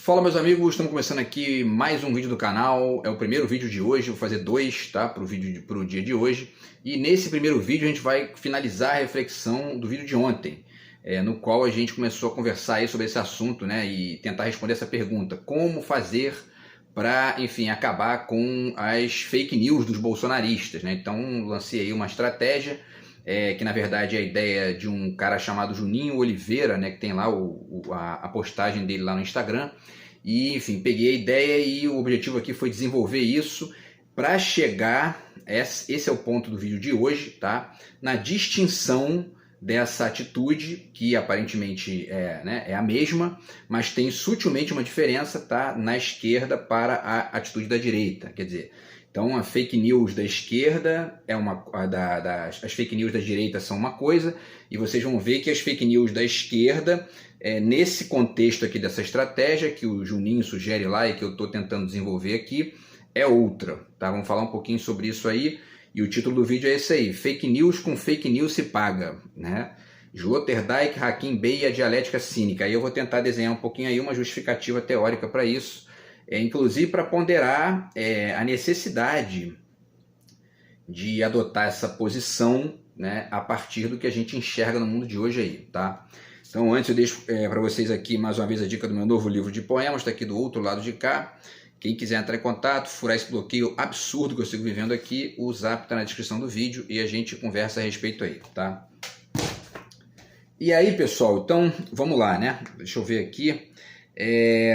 Fala, meus amigos, estamos começando aqui mais um vídeo do canal. É o primeiro vídeo de hoje, vou fazer dois, tá, para o dia de hoje. E nesse primeiro vídeo a gente vai finalizar a reflexão do vídeo de ontem, no qual a gente começou a conversar aí sobre esse assunto, né, e tentar responder essa pergunta: como fazer para, enfim, acabar com as fake news dos bolsonaristas, né? Então lancei aí uma estratégia, que na verdade é a ideia de um cara chamado Juninho Oliveira, né, que tem lá a postagem dele lá no Instagram. E, enfim, peguei a ideia e o objetivo aqui foi desenvolver isso para chegar, esse é o ponto do vídeo de hoje, tá? Na distinção dessa atitude, que aparentemente é a mesma, mas tem sutilmente uma diferença, tá? Na esquerda para a atitude da direita. Quer dizer, então a fake news da esquerda as fake news da direita são uma coisa, e vocês vão ver que as fake news da esquerda, nesse contexto aqui dessa estratégia que o Juninho sugere lá e que eu estou tentando desenvolver aqui, é outra, tá? Vamos falar um pouquinho sobre isso aí, e o título do vídeo é esse aí: fake news com fake news se paga, né? Sloterdijk, Hakim Bey e a dialética cínica. Aí eu vou tentar desenhar um pouquinho aí uma justificativa teórica para isso, inclusive para ponderar a necessidade de adotar essa posição, né, a partir do que a gente enxerga no mundo de hoje aí, tá? Então antes eu deixo para vocês aqui mais uma vez a dica do meu novo livro de poemas, está aqui do outro lado de cá. Quem quiser entrar em contato, furar esse bloqueio absurdo que eu sigo vivendo aqui, o zap está na descrição do vídeo e a gente conversa a respeito aí, tá? E aí, pessoal, então vamos lá, né? Deixa eu ver aqui.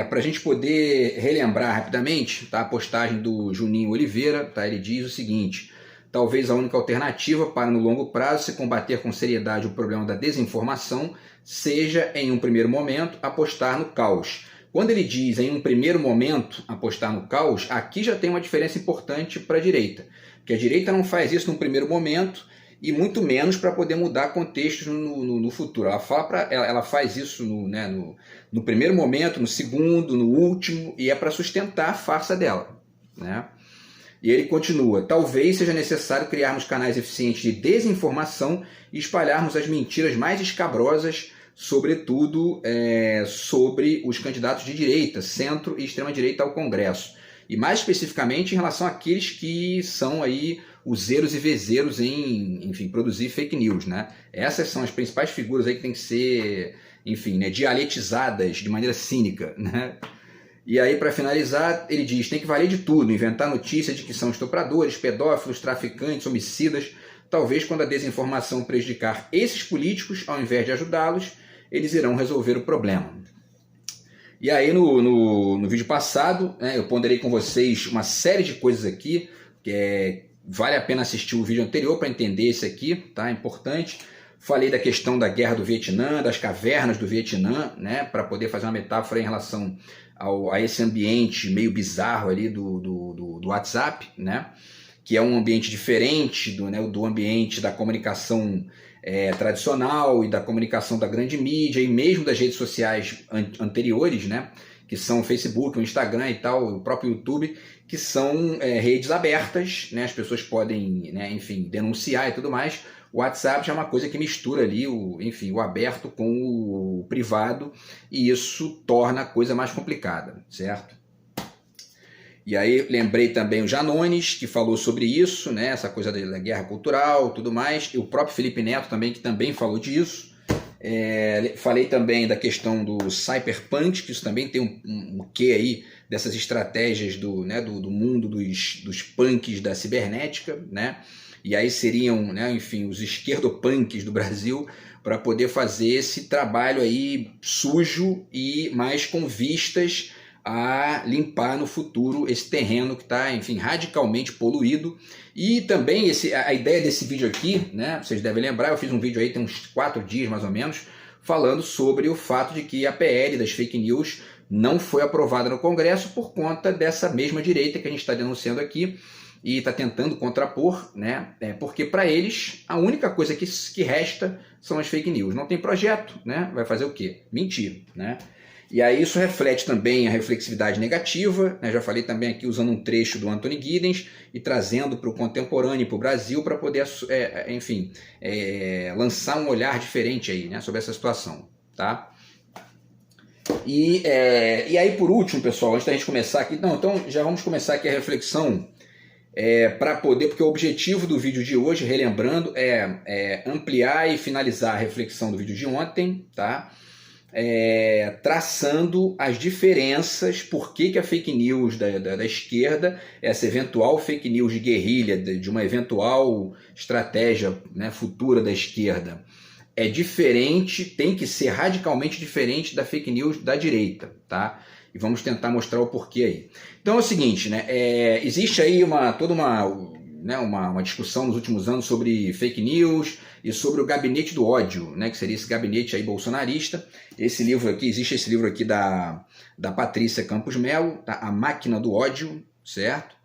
Para a gente poder relembrar rapidamente, tá, a postagem do Juninho Oliveira, tá? Ele diz o seguinte: talvez a única alternativa para, no longo prazo, se combater com seriedade o problema da desinformação seja, em um primeiro momento, apostar no caos. Quando ele diz em um primeiro momento apostar no caos, aqui já tem uma diferença importante para a direita, porque a direita não faz isso num primeiro momento e muito menos para poder mudar contextos no futuro. Ela faz isso no primeiro momento, no segundo, no último, e é para sustentar a farsa dela, né? E ele continua: talvez seja necessário criarmos canais eficientes de desinformação e espalharmos as mentiras mais escabrosas, sobretudo sobre os candidatos de direita, centro e extrema-direita ao Congresso. E mais especificamente em relação àqueles que são aí os zeros e vezeiros em, enfim, produzir fake news, né? Essas são as principais figuras aí que têm que ser, enfim, né, dialetizadas de maneira cínica, né? E aí, para finalizar, ele diz: tem que valer de tudo, inventar notícia de que são estupradores, pedófilos, traficantes, homicidas. Talvez, quando a desinformação prejudicar esses políticos, ao invés de ajudá-los, eles irão resolver o problema. E aí, no vídeo passado, eu ponderei com vocês uma série de coisas aqui, que vale a pena assistir o vídeo anterior para entender esse aqui, tá? É importante. Falei da questão da guerra do Vietnã, das cavernas do Vietnã, né, para poder fazer uma metáfora em relação a esse ambiente meio bizarro ali do WhatsApp, né, que é um ambiente diferente do ambiente da comunicação tradicional e da comunicação da grande mídia e mesmo das redes sociais anteriores, né, que são o Facebook, o Instagram e tal, o próprio YouTube, que são redes abertas, né, as pessoas podem, né, enfim, denunciar e tudo mais. O WhatsApp já é uma coisa que mistura ali o aberto com o privado, e isso torna a coisa mais complicada, certo? E aí lembrei também o Janones, que falou sobre isso, né, essa coisa da guerra cultural, tudo mais, e o próprio Felipe Neto também, que também falou disso. Falei também da questão do cyberpunk, que isso também tem um quê aí dessas estratégias do mundo dos punks da cibernética, né? E aí seriam, né, enfim, os esquerdopunks do Brasil, para poder fazer esse trabalho aí sujo e mais com vistas a limpar no futuro esse terreno que está, enfim, radicalmente poluído. E também a ideia desse vídeo aqui, né, vocês devem lembrar, eu fiz um vídeo aí tem uns 4 dias mais ou menos, falando sobre o fato de que a PL das fake news não foi aprovada no Congresso por conta dessa mesma direita que a gente está denunciando aqui e está tentando contrapor, né? Porque para eles a única coisa que resta são as fake news. Não tem projeto, né? Vai fazer o quê? Mentir, né? E aí isso reflete também a reflexividade negativa, né? Já falei também aqui usando um trecho do Anthony Giddens e trazendo para o contemporâneo e para o Brasil para poder, enfim, lançar um olhar diferente aí, né, sobre essa situação, tá? E aí, por último, pessoal, antes da gente começar aqui, não, então já vamos começar aqui a reflexão para poder, porque o objetivo do vídeo de hoje, relembrando, é ampliar e finalizar a reflexão do vídeo de ontem, tá? Traçando as diferenças, por que a fake news da esquerda, essa eventual fake news de guerrilha, de uma eventual estratégia, né, futura da esquerda, é diferente, tem que ser radicalmente diferente da fake news da direita, tá? E vamos tentar mostrar o porquê aí. Então é o seguinte, né? Existe aí toda uma discussão nos últimos anos sobre fake news e sobre o gabinete do ódio, né? Que seria esse gabinete aí bolsonarista. Existe esse livro aqui da Patrícia Campos Melo, tá? A Máquina do Ódio, certo?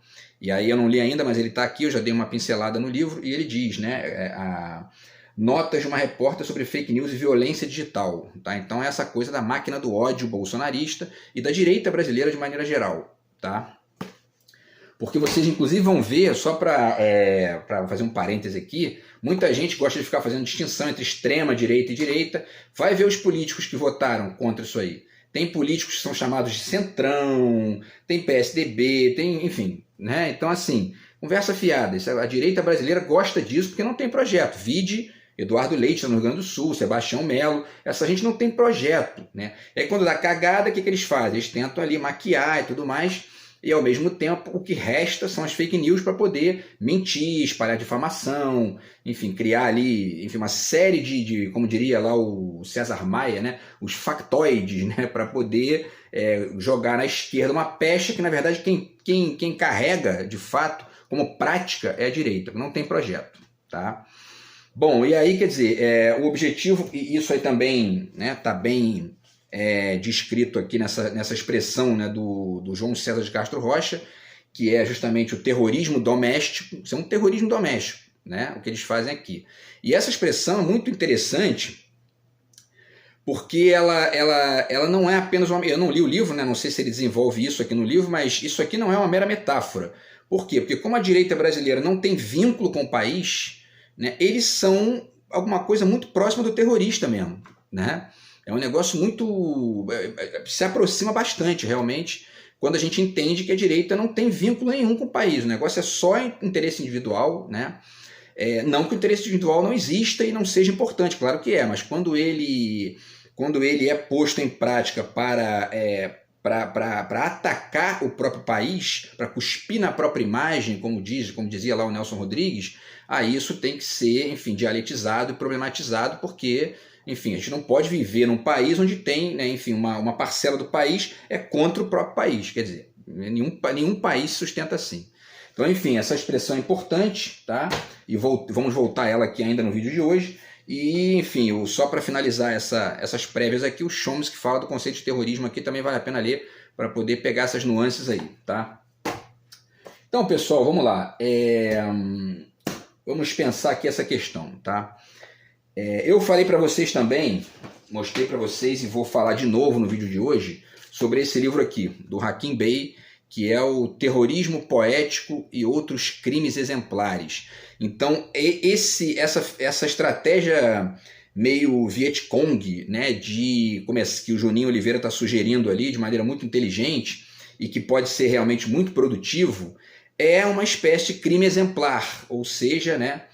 E aí eu não li ainda, mas ele está aqui, eu já dei uma pincelada no livro, e ele diz, né? Notas de uma repórter sobre fake news e violência digital. Tá? Então é essa coisa da máquina do ódio bolsonarista e da direita brasileira de maneira geral. Tá? Porque vocês inclusive vão ver, só para fazer um parêntese aqui, muita gente gosta de ficar fazendo distinção entre extrema direita e direita. Vai ver os políticos que votaram contra isso aí. Tem políticos que são chamados de centrão, tem PSDB, tem, enfim. Né? Então assim, conversa fiada. A direita brasileira gosta disso porque não tem projeto. Vide Eduardo Leite no Rio Grande do Sul, Sebastião Melo, essa gente não tem projeto, né? E aí quando dá cagada, o que eles fazem? Eles tentam ali maquiar e tudo mais, e ao mesmo tempo o que resta são as fake news para poder mentir, espalhar difamação, enfim, criar ali, enfim, uma série de como diria lá o César Maia, né? Os factoides, né? Para poder jogar na esquerda uma pecha que na verdade quem carrega de fato como prática é a direita, não tem projeto, tá? Bom, e aí, quer dizer, o objetivo, e isso aí também está bem descrito aqui nessa expressão, né, do João César de Castro Rocha, que é justamente o terrorismo doméstico. Isso é um terrorismo doméstico, né, o que eles fazem aqui. E essa expressão é muito interessante, porque ela não é apenas uma... Eu não li o livro, né, não sei se ele desenvolve isso aqui no livro, mas isso aqui não é uma mera metáfora. Por quê? Porque como a direita brasileira não tem vínculo com o país... Né, eles são alguma coisa muito próxima do terrorista mesmo. Né? É um negócio muito... se aproxima bastante, realmente, quando a gente entende que a direita não tem vínculo nenhum com o país. O negócio é só interesse individual. Né? Não que o interesse individual não exista e não seja importante, claro que é, mas quando ele é posto em prática para atacar o próprio país, para cuspir na própria imagem, como dizia lá o Nelson Rodrigues, aí isso tem que ser, enfim, dialetizado e problematizado, porque, enfim, a gente não pode viver num país onde tem, né, enfim, uma parcela do país é contra o próprio país, quer dizer, nenhum país sustenta assim. Então, enfim, essa expressão é importante, tá? E vamos voltar a ela aqui ainda no vídeo de hoje. E, enfim, só para finalizar essas prévias aqui, o Chomsky fala do conceito de terrorismo aqui, também vale a pena ler para poder pegar essas nuances aí, tá? Então, pessoal, vamos lá. Vamos pensar aqui essa questão, tá? Eu falei para vocês também, mostrei para vocês e vou falar de novo no vídeo de hoje sobre esse livro aqui, do Hakim Bey, que é o Terrorismo Poético e Outros Crimes Exemplares. Então, essa estratégia meio Vietcong, né, que o Juninho Oliveira está sugerindo ali de maneira muito inteligente e que pode ser realmente muito produtivo, é uma espécie de crime exemplar, ou seja, né,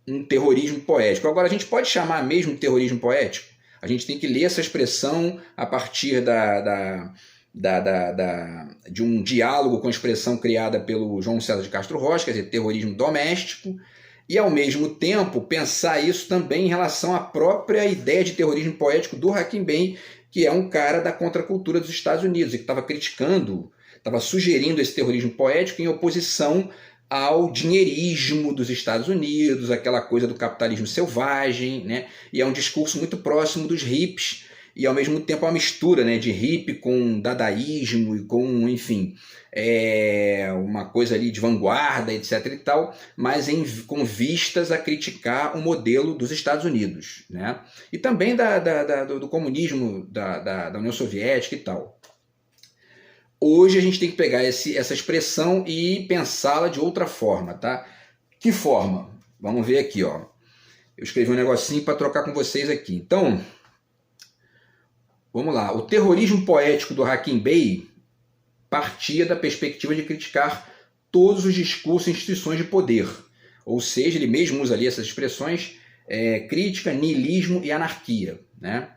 um terrorismo poético. Agora, a gente pode chamar mesmo de terrorismo poético? A gente tem que ler essa expressão a partir de um diálogo com a expressão criada pelo João César de Castro Rocha, quer dizer, terrorismo doméstico, e ao mesmo tempo pensar isso também em relação à própria ideia de terrorismo poético do Hakim Bey, que é um cara da contracultura dos Estados Unidos, e que estava criticando, estava sugerindo esse terrorismo poético em oposição ao dinheirismo dos Estados Unidos, aquela coisa do capitalismo selvagem, né? E é um discurso muito próximo dos hippies, e ao mesmo tempo uma mistura, né, de hippie com dadaísmo e com, enfim, uma coisa ali de vanguarda, etc. e tal, mas com vistas a criticar o modelo dos Estados Unidos, né? E também do comunismo da União Soviética e tal. Hoje a gente tem que pegar essa expressão e pensá-la de outra forma, tá? Que forma? Vamos ver aqui, ó. Eu escrevi um negocinho para trocar com vocês aqui. Então, vamos lá. O terrorismo poético do Hakim Bey partia da perspectiva de criticar todos os discursos e instituições de poder. Ou seja, ele mesmo usa ali essas expressões, crítica, niilismo e anarquia, né?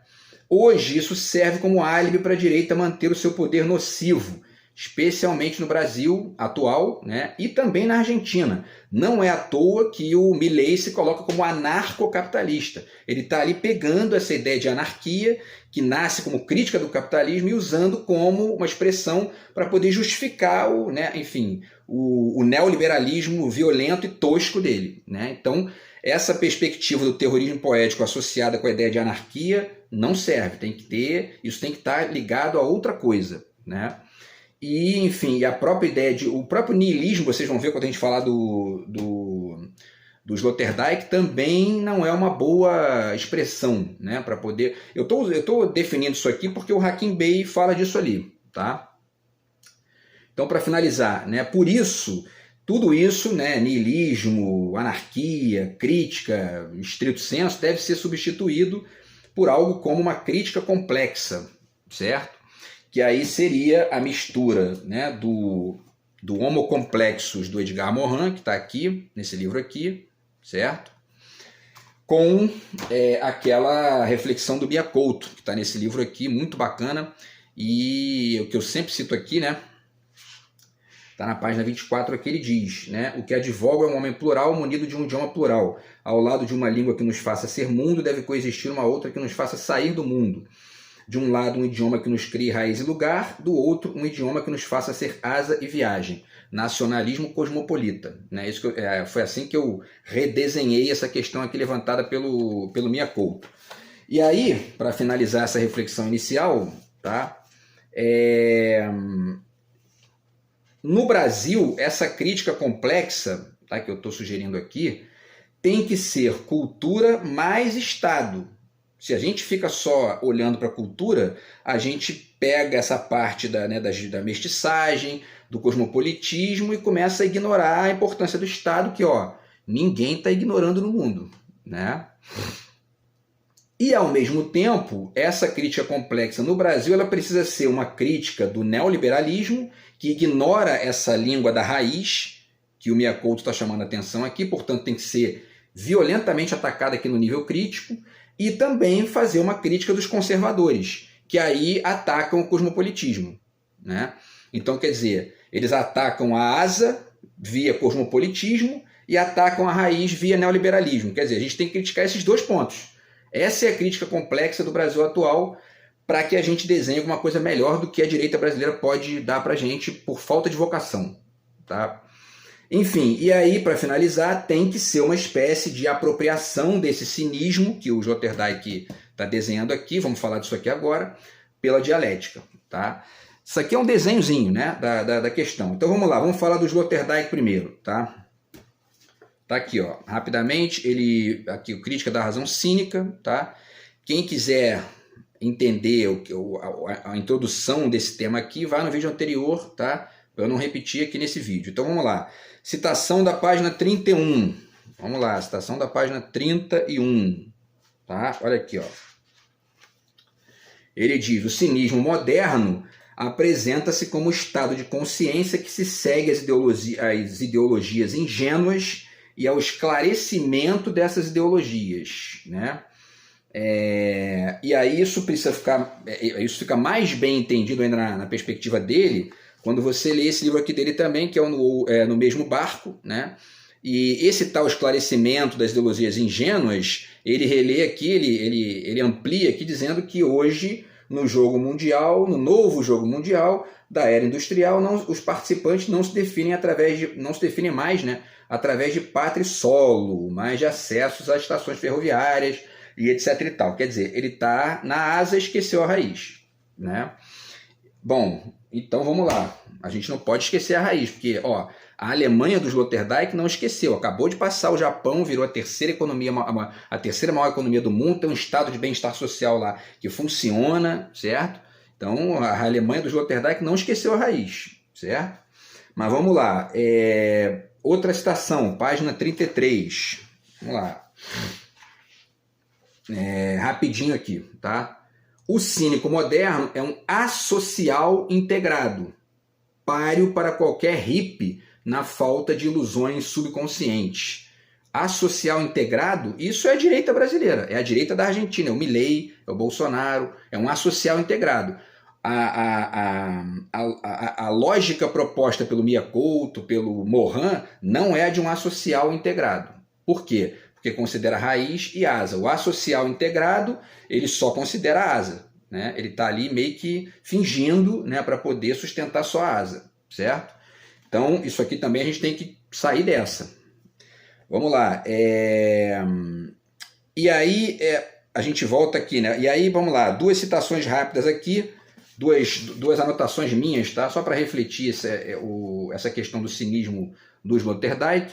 Hoje isso serve como álibi para a direita manter o seu poder nocivo, especialmente no Brasil atual, né? E também na Argentina. Não é à toa que o Milei se coloca como anarcocapitalista. Ele está ali pegando essa ideia de anarquia, que nasce como crítica do capitalismo, e usando como uma expressão para poder justificar o neoliberalismo violento e tosco dele, né? Então, essa perspectiva do terrorismo poético associada com a ideia de anarquia não serve. Isso tem que estar ligado a outra coisa, né? E, enfim, a própria ideia o próprio niilismo, vocês vão ver quando a gente falar do Sloterdijk, também não é uma boa expressão, né, para poder... Eu tô definindo isso aqui porque o Hakim Bey fala disso ali, tá? Então, para finalizar, né, por isso, tudo isso, né, niilismo, anarquia, crítica, estrito senso, deve ser substituído por algo como uma crítica complexa, certo? Que aí seria a mistura, né, do Homo Complexus do Edgar Morin, que está aqui, nesse livro aqui, certo? Com aquela reflexão do Mia Couto, que está nesse livro aqui, muito bacana, e o que eu sempre cito aqui, né, está na página 24 aqui, ele diz, né, o que advoga é um homem plural munido de um idioma plural. Ao lado de uma língua que nos faça ser mundo, deve coexistir uma outra que nos faça sair do mundo. De um lado, um idioma que nos crie raiz e lugar, do outro, um idioma que nos faça ser asa e viagem. Nacionalismo cosmopolita. Né? Foi assim que eu redesenhei essa questão aqui levantada pelo Mia Couto. E aí, para finalizar essa reflexão inicial, tá? No Brasil, essa crítica complexa, tá, que eu estou sugerindo aqui, tem que ser cultura mais Estado. Se a gente fica só olhando para a cultura, a gente pega essa parte da mestiçagem, do cosmopolitismo e começa a ignorar a importância do Estado, que ninguém está ignorando no mundo, né? E, ao mesmo tempo, essa crítica complexa no Brasil ela precisa ser uma crítica do neoliberalismo, que ignora essa língua da raiz, que o Mia Couto está chamando a atenção aqui, portanto tem que ser violentamente atacada aqui no nível crítico, e também fazer uma crítica dos conservadores, que aí atacam o cosmopolitismo, né? Então, quer dizer, eles atacam a asa via cosmopolitismo e atacam a raiz via neoliberalismo. Quer dizer, a gente tem que criticar esses dois pontos. Essa é a crítica complexa do Brasil atual, para que a gente desenhe alguma coisa melhor do que a direita brasileira pode dar para a gente por falta de vocação, tá? Enfim, e aí, para finalizar, tem que ser uma espécie de apropriação desse cinismo que o Sloterdijk está desenhando aqui, vamos falar disso aqui agora, pela dialética, tá? Isso aqui é um desenhozinho, né, da questão. Então vamos lá, vamos falar do Sloterdijk primeiro, tá? Tá aqui, rapidamente, aqui, o Crítica da Razão Cínica, tá? Quem quiser entender a introdução desse tema aqui, vai no vídeo anterior, tá? Para eu não repetir aqui nesse vídeo. Então vamos lá. Citação da página 31. Vamos lá, citação da página 31. Tá? Olha aqui, Ele diz: o cinismo moderno apresenta-se como estado de consciência que se segue às ideologias ingênuas e ao esclarecimento dessas ideologias, né? E aí isso fica mais bem entendido ainda na perspectiva dele, quando você lê esse livro aqui dele também, que é No Mesmo Barco, né? E esse tal esclarecimento das ideologias ingênuas, ele relê aqui, ele amplia aqui, dizendo que hoje, no jogo mundial, no novo jogo mundial da era industrial, os participantes não se definem mais, né, através de pátria e solo, mas de acessos às estações ferroviárias e etc e tal. Quer dizer, ele está na asa e esqueceu a raiz, né? Bom, então vamos lá. A gente não pode esquecer a raiz, porque a Alemanha do Sloterdijk não esqueceu. Acabou de passar o Japão, virou a terceira maior economia do mundo, tem um estado de bem-estar social lá que funciona, certo? Então a Alemanha do Sloterdijk não esqueceu a raiz, certo? Mas vamos lá. Outra citação, página 33. Vamos lá. Rapidinho aqui, tá? O cínico moderno é um associal integrado, páreo para qualquer hippie na falta de ilusões subconscientes. Associal integrado, isso é a direita brasileira, é a direita da Argentina, é o Milei, é o Bolsonaro, é um associal integrado. A lógica proposta pelo Mia Couto, pelo Morin, não é a de um associal integrado. Por quê? Porque considera raiz e asa. O associal integrado, ele só considera a asa, né? Ele está ali meio que fingindo, né, para poder sustentar só a asa, certo? Então, isso aqui também a gente tem que sair dessa. Vamos lá. E aí, a gente volta aqui, né? E aí, vamos lá, duas citações rápidas aqui, duas anotações minhas, tá? Só para refletir essa questão do cinismo do Sloterdijk.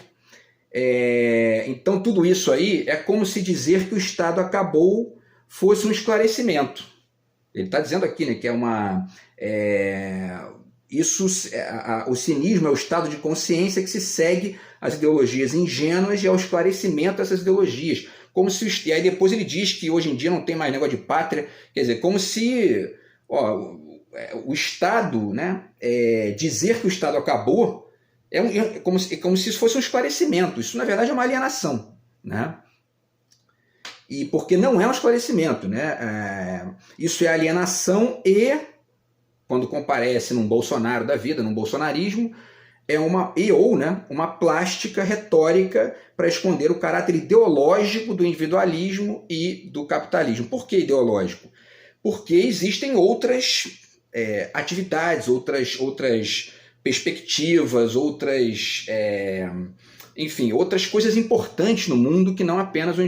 Então, tudo isso aí é como se dizer que o Estado acabou fosse um esclarecimento. Ele está dizendo aqui, né, que é uma... o cinismo é o estado de consciência que se segue às ideologias ingênuas e ao esclarecimento dessas ideologias. E aí depois ele diz que hoje em dia não tem mais negócio de pátria, quer dizer, como se o Estado, né, dizer que o Estado acabou como se isso fosse um esclarecimento. Isso, na verdade, é uma alienação, né? E porque não é um esclarecimento, né? Isso é alienação e, quando comparece num Bolsonaro da vida, num bolsonarismo, uma plástica retórica para esconder o caráter ideológico do individualismo e do capitalismo. Por que ideológico? Porque existem outras atividades, outras perspectivas, outras coisas importantes no mundo que não apenas o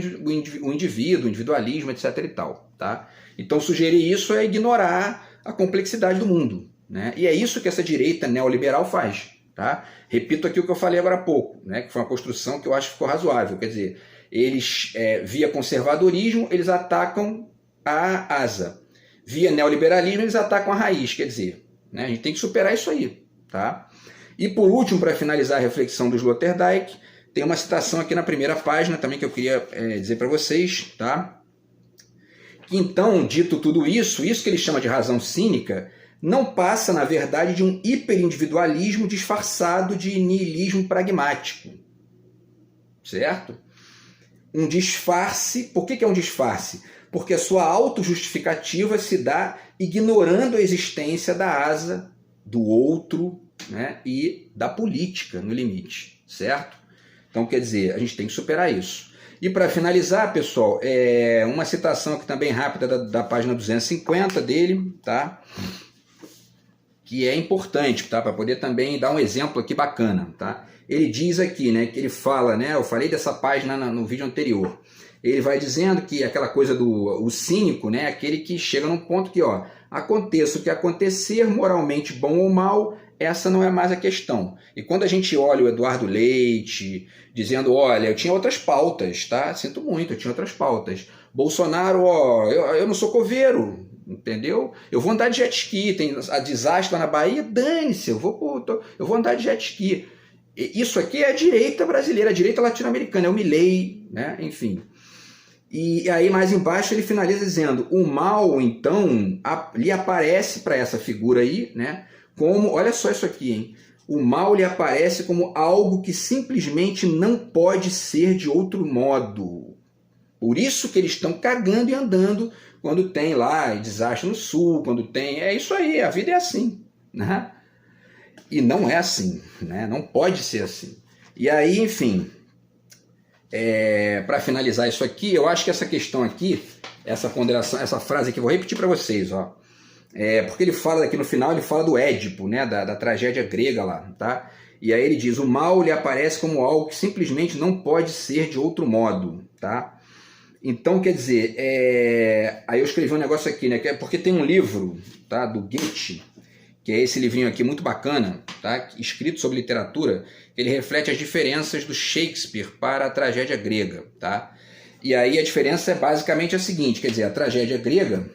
indivíduo, o individualismo, etc. e tal, tá? Então, sugerir isso é ignorar a complexidade do mundo, né? E é isso que essa direita neoliberal faz, tá? Repito aqui o que eu falei agora há pouco, né? Que foi uma construção que eu acho que ficou razoável. Quer dizer, eles, via conservadorismo, eles atacam a asa. Via neoliberalismo, eles atacam a raiz. Quer dizer, né? A gente tem que superar isso aí, tá? E por último, para finalizar a reflexão do Sloterdijk, tem uma citação aqui na primeira página também que eu queria dizer para vocês, tá? Que então, dito tudo isso que ele chama de razão cínica, não passa, na verdade, de um hiperindividualismo disfarçado de niilismo pragmático. Certo? Um disfarce. Por que é um disfarce? Porque a sua autojustificativa se dá ignorando a existência da asa, do outro, né, e da política, no limite. Certo? Então, quer dizer, a gente tem que superar isso. E para finalizar, pessoal, uma citação aqui também rápida da página 250 dele, tá? Que é importante, tá? Para poder também dar um exemplo aqui bacana, tá? Ele diz aqui, né, que ele fala, né, eu falei dessa página no vídeo anterior, ele vai dizendo que aquela coisa do cínico, né, aquele que chega num ponto que, aconteça o que acontecer, moralmente bom ou mal, essa não é mais a questão. E quando a gente olha o Eduardo Leite dizendo, olha, eu tinha outras pautas, tá? Sinto muito, eu tinha outras pautas. Bolsonaro, eu não sou coveiro, entendeu? Eu vou andar de jet ski, tem a desastre lá na Bahia, dane-se, eu vou andar de jet ski. Isso aqui é a direita brasileira, a direita latino-americana, é o Milei, né? Enfim. E aí mais embaixo ele finaliza dizendo, o mal, então, lhe aparece para essa figura aí, né? Como, olha só isso aqui, hein? O mal lhe aparece como algo que simplesmente não pode ser de outro modo. Por isso que eles estão cagando e andando quando tem lá desastre no sul, quando tem... É isso aí, a vida é assim, né? E não é assim, né? Não pode ser assim. E aí, enfim, para finalizar isso aqui, eu acho que essa questão aqui, essa ponderação, essa frase aqui, eu vou repetir para vocês, ó. Porque ele fala aqui no final, ele fala do Édipo, né, da tragédia grega lá, tá? E aí ele diz, o mal lhe aparece como algo que simplesmente não pode ser de outro modo, tá? Então, quer dizer, aí eu escrevi um negócio aqui, né, porque tem um livro, tá, do Goethe, que é esse livrinho aqui muito bacana, tá, escrito sobre literatura, ele reflete as diferenças do Shakespeare para a tragédia grega, tá? E aí a diferença é basicamente a seguinte, quer dizer, a tragédia grega,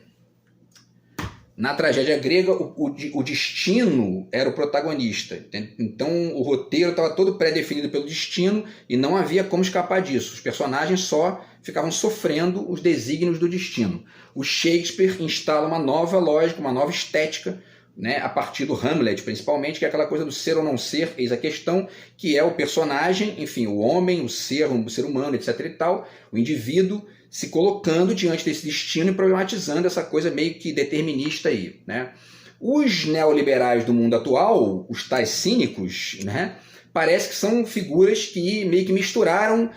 Na tragédia grega, o destino era o protagonista. Então, o roteiro estava todo pré-definido pelo destino e não havia como escapar disso. Os personagens só ficavam sofrendo os desígnios do destino. O Shakespeare instala uma nova lógica, uma nova estética, né, a partir do Hamlet, principalmente, que é aquela coisa do ser ou não ser, eis a questão, que é o personagem, enfim, o homem, o ser humano, etc. e tal, o indivíduo, se colocando diante desse destino e problematizando essa coisa meio que determinista aí, né? Os neoliberais do mundo atual, os tais cínicos, né, parece que são figuras que meio que misturaram,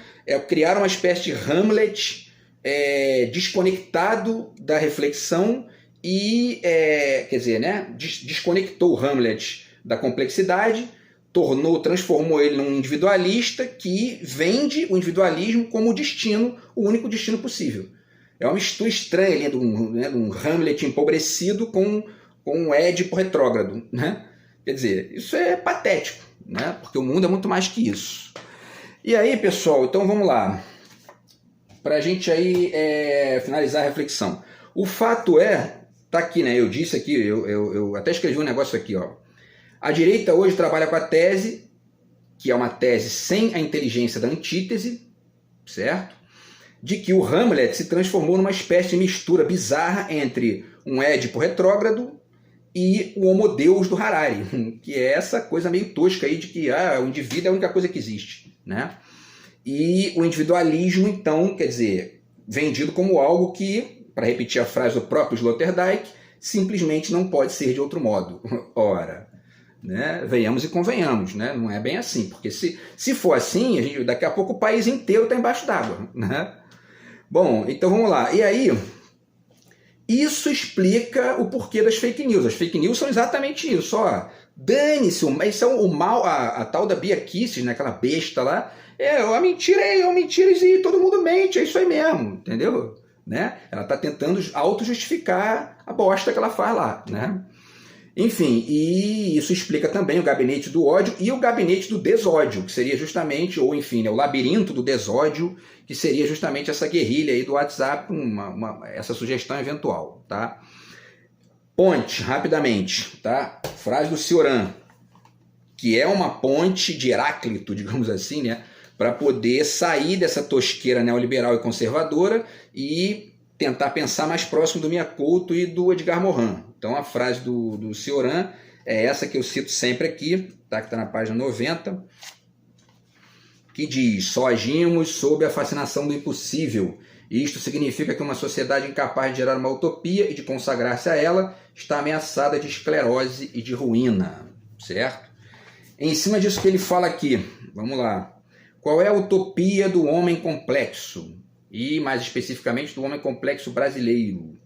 criaram uma espécie de Hamlet desconectado da reflexão e, quer dizer, né, desconectou o Hamlet da complexidade, transformou ele num individualista que vende o individualismo como destino, o único destino possível. É uma mistura estranha ali de um Hamlet empobrecido com um Édipo retrógrado, né? Quer dizer, isso é patético, né? Porque o mundo é muito mais que isso. E aí, pessoal, então vamos lá. Para a gente aí finalizar a reflexão. O fato tá aqui, né? Eu disse aqui, eu até escrevi um negócio aqui, ó. A direita hoje trabalha com a tese, que é uma tese sem a inteligência da antítese, certo? De que o Hamlet se transformou numa espécie de mistura bizarra entre um Édipo retrógrado e o Homo Deus do Harari, que é essa coisa meio tosca aí de que o indivíduo é a única coisa que existe, né? E o individualismo, então, quer dizer, vendido como algo que, para repetir a frase do próprio Sloterdijk, simplesmente não pode ser de outro modo. Ora, né? Venhamos e convenhamos, né? Não é bem assim, porque se for assim, daqui a pouco o país inteiro está embaixo d'água, né? Bom, então vamos lá. E aí, isso explica o porquê das fake news. As fake news são exatamente isso. Ó, dane-se, isso é o mal, a tal da Bia Kicis, né? Aquela besta lá. A mentira e todo mundo mente, é isso aí mesmo, entendeu? Né? Ela está tentando auto-justificar a bosta que ela faz lá, né? Enfim, e isso explica também o gabinete do ódio e o gabinete do desódio, que seria justamente, ou enfim, né, o labirinto do desódio, que seria justamente essa guerrilha aí do WhatsApp, essa sugestão eventual, tá? Ponte, rapidamente, tá? Frase do Cioran, que é uma ponte de Heráclito, digamos assim, né? Para poder sair dessa tosqueira neoliberal e conservadora e tentar pensar mais próximo do Mia Couto e do Edgar Morin. Então a frase do Cioran é essa que eu cito sempre aqui, tá? Que está na página 90, que diz: só agimos sob a fascinação do impossível. Isto significa que uma sociedade incapaz de gerar uma utopia e de consagrar-se a ela está ameaçada de esclerose e de ruína, certo? Em cima disso que ele fala aqui, vamos lá. Qual é a utopia do homem complexo? E, mais especificamente, do homem complexo brasileiro?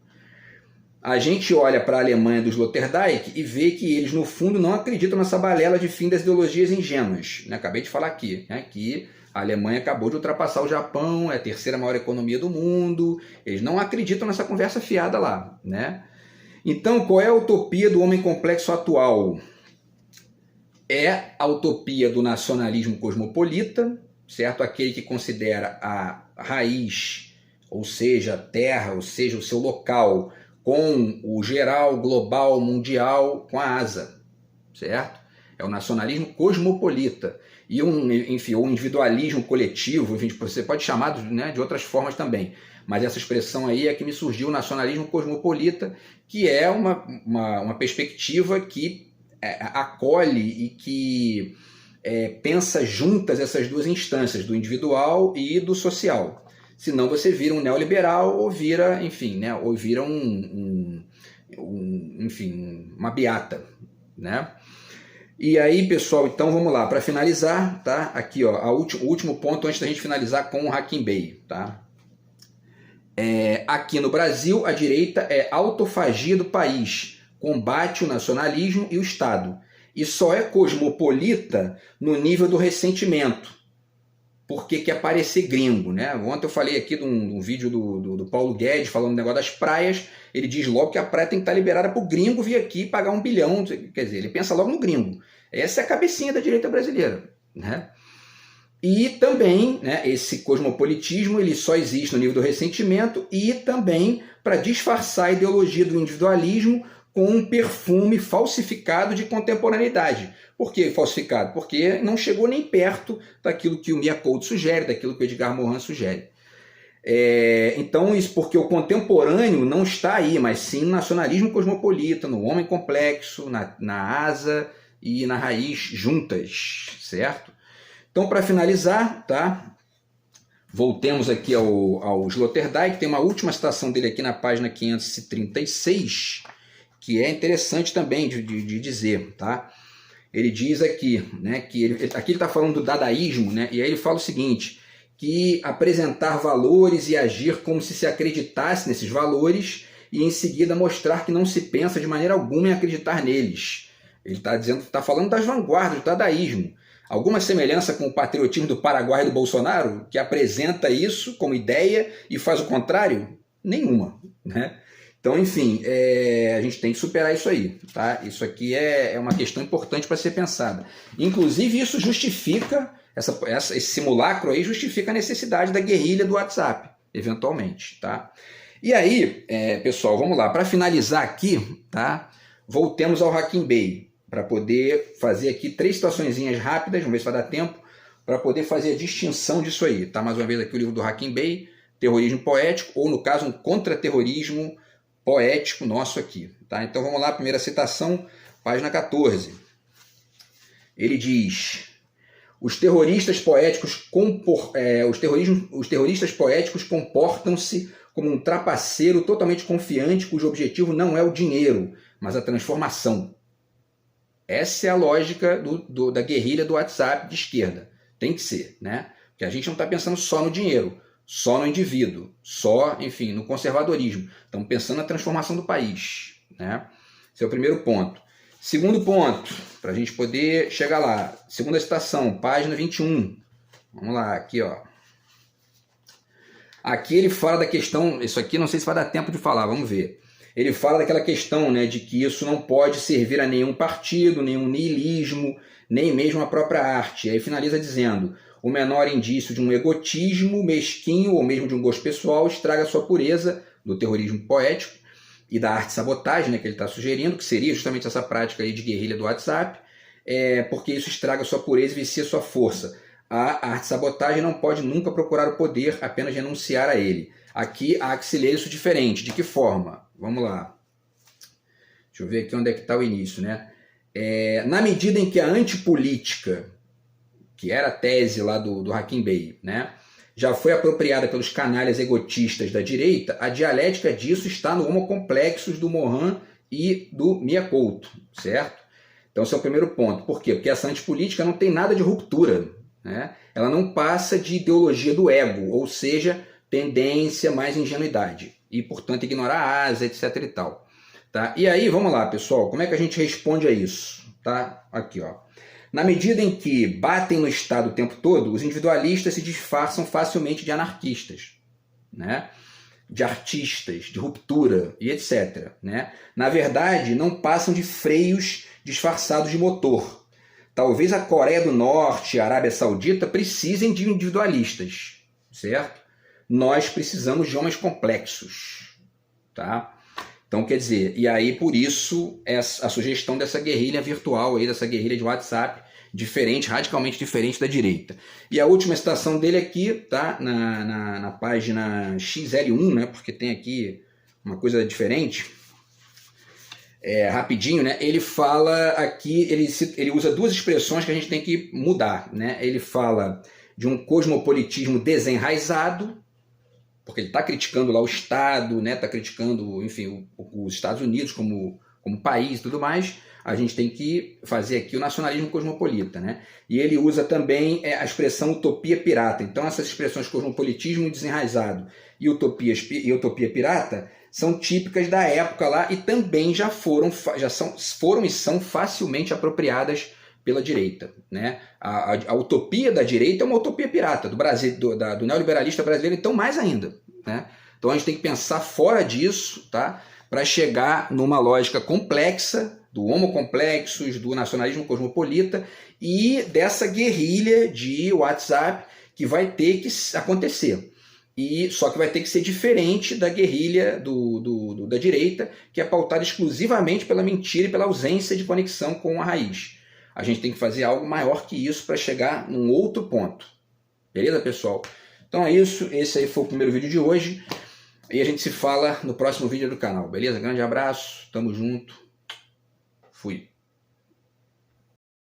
A gente olha para a Alemanha dos Sloterdijk e vê que eles, no fundo, não acreditam nessa balela de fim das ideologias ingênuas. Acabei de falar aqui, né, que a Alemanha acabou de ultrapassar o Japão, é a terceira maior economia do mundo. Eles não acreditam nessa conversa fiada lá, né? Então, qual é a utopia do homem complexo atual? É a utopia do nacionalismo cosmopolita, certo? Aquele que considera a raiz, ou seja, a terra, ou seja, o seu local, com o geral, global, mundial, com a asa, certo? É o nacionalismo cosmopolita. E enfim, o individualismo coletivo, enfim, você pode chamar, né, de outras formas também. Mas essa expressão aí é que me surgiu, o nacionalismo cosmopolita, que é uma perspectiva que acolhe e que pensa juntas essas duas instâncias, do individual e do social. Senão você vira um neoliberal ou vira, enfim, né, ou vira enfim, uma beata, né? E aí, pessoal, então vamos lá, para finalizar, tá? Aqui, ó, o último ponto antes da gente finalizar com o Hakim Bey, tá? Aqui no Brasil, a direita é autofagia do país, combate o nacionalismo e o Estado. E só é cosmopolita no nível do ressentimento, porque quer parecer gringo, né? Ontem eu falei aqui de um vídeo do Paulo Guedes falando do negócio das praias. Ele diz logo que a praia tem que estar liberada para o gringo vir aqui e pagar 1 bilhão. Quer dizer, ele pensa logo no gringo. Essa é a cabecinha da direita brasileira, né? E também, né, esse cosmopolitismo ele só existe no nível do ressentimento e também para disfarçar a ideologia do individualismo com um perfume falsificado de contemporaneidade. Por que falsificado? Porque não chegou nem perto daquilo que o Mia Couto sugere, daquilo que o Edgar Morin sugere. Então, isso porque o contemporâneo não está aí, mas sim no nacionalismo cosmopolita, no homem complexo, na asa e na raiz juntas, certo? Então, para finalizar, tá? Voltemos aqui ao Sloterdijk, tem uma última citação dele aqui na página 536, que é interessante também de dizer, tá? Ele diz aqui, né, que aqui ele está falando do dadaísmo, né, e aí ele fala o seguinte, que apresentar valores e agir como se acreditasse nesses valores e em seguida mostrar que não se pensa de maneira alguma em acreditar neles. Ele está falando das vanguardas do dadaísmo. Alguma semelhança com o patriotismo do Paraguai e do Bolsonaro, que apresenta isso como ideia e faz o contrário? Nenhuma, né? Então, enfim, a gente tem que superar isso aí, tá? Isso aqui é uma questão importante para ser pensada. Inclusive, isso justifica, esse simulacro aí justifica a necessidade da guerrilha do WhatsApp, eventualmente, tá? E aí, pessoal, vamos lá. Para finalizar aqui, tá? Voltemos ao Hakim Bey, para poder fazer aqui 3 situaçõezinhas rápidas, vamos ver se vai dar tempo, para poder fazer a distinção disso aí, tá? Mais uma vez aqui o livro do Hakim Bey, Terrorismo Poético, ou no caso um contra-terrorismo poético nosso aqui, tá? Então vamos lá, primeira citação, página 14. Ele diz: os terroristas poéticos comportam-se como um trapaceiro totalmente confiante cujo objetivo não é o dinheiro, mas a transformação. Essa é a lógica da guerrilha do WhatsApp de esquerda. Tem que ser, né? Porque a gente não está pensando só no dinheiro, só no indivíduo, só, enfim, no conservadorismo. Estamos pensando na transformação do país, né? Esse é o primeiro ponto. Segundo ponto, para a gente poder chegar lá. Segunda citação, página 21. Vamos lá, aqui, ó. Aqui ele fala da questão, isso aqui não sei se vai dar tempo de falar, vamos ver. Ele fala daquela questão, né, de que isso não pode servir a nenhum partido, nenhum niilismo, nem mesmo a própria arte. Aí finaliza dizendo: o menor indício de um egotismo mesquinho ou mesmo de um gosto pessoal estraga sua pureza do terrorismo poético e da arte-sabotagem, né, que ele está sugerindo, que seria justamente essa prática aí de guerrilha do WhatsApp, porque isso estraga sua pureza e vicia sua força. A arte-sabotagem não pode nunca procurar o poder, apenas renunciar a ele. Aqui há que se ler isso diferente. De que forma? Vamos lá. Deixa eu ver aqui onde é que está o início, né? Na medida em que a antipolítica, que era a tese lá do Hakim Bey, né, já foi apropriada pelos canalhas egotistas da direita, a dialética disso está no homocomplexos do Morin e do Mia Couto, certo? Então esse é o primeiro ponto. Por quê? Porque essa antipolítica não tem nada de ruptura, né? Ela não passa de ideologia do ego, ou seja, tendência mais ingenuidade, e portanto ignorar a asa, etc e tal. Tá? E aí, vamos lá, pessoal, como é que a gente responde a isso? Tá? Aqui, ó. Na medida em que batem no Estado o tempo todo, os individualistas se disfarçam facilmente de anarquistas, né? De artistas, de ruptura e etc. Né? Na verdade, não passam de freios disfarçados de motor. Talvez a Coreia do Norte e a Arábia Saudita precisem de individualistas, certo? Nós precisamos de homens complexos, tá? Então, quer dizer, e aí por isso a sugestão dessa guerrilha virtual aí, dessa guerrilha de WhatsApp, diferente, radicalmente diferente da direita. E a última citação dele aqui, tá? Na página XL1, né? Porque tem aqui uma coisa diferente. Rapidinho, né? Ele fala aqui, ele usa 2 expressões que a gente tem que mudar, né? Ele fala de um cosmopolitismo desenraizado, porque ele está criticando lá o Estado, né? Está criticando, enfim, os Estados Unidos como país e tudo mais. A gente tem que fazer aqui o nacionalismo cosmopolita, né? E ele usa também a expressão utopia pirata. Então essas expressões cosmopolitismo desenraizado e utopia pirata são típicas da época lá e também já foram e são facilmente apropriadas pela direita, né? A utopia da direita é uma utopia pirata, do Brasil, do neoliberalista brasileiro, então mais ainda, né? Então a gente tem que pensar fora disso, tá? Para chegar numa lógica complexa do homocomplexos, do nacionalismo cosmopolita e dessa guerrilha de WhatsApp que vai ter que acontecer. E só que vai ter que ser diferente da guerrilha da direita, que é pautada exclusivamente pela mentira e pela ausência de conexão com a raiz. A gente tem que fazer algo maior que isso para chegar num outro ponto. Beleza, pessoal? Então é isso. Esse aí foi o primeiro vídeo de hoje. E a gente se fala no próximo vídeo do canal. Beleza? Grande abraço. Tamo junto. Fui.